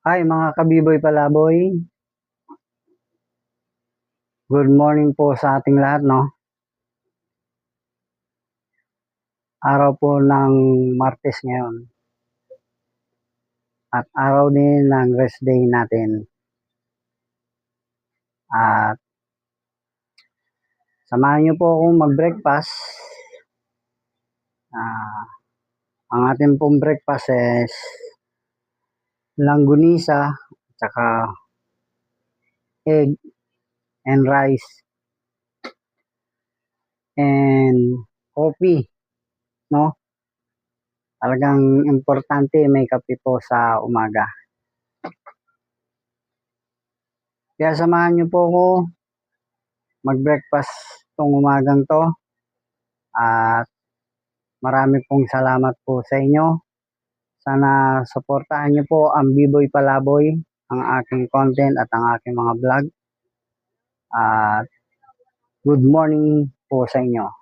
Hi mga kabiboy palaboy, good morning po sa ating lahat, no? Araw po ng Martes ngayon at araw din ng rest day natin. At samahan niyo po akong mag-breakfast. Ang ating pong breakfast is langgunisa, tsaka egg and rice and coffee, no? Talagang importante may kape po sa umaga. Kaya samahan niyo po ako mag-breakfast tong umagang to. At marami pong salamat po sa inyo. Sana suportahan niyo po ang Biboy Palaboy, ang aking content at ang aking mga vlog. At good morning po sa inyo.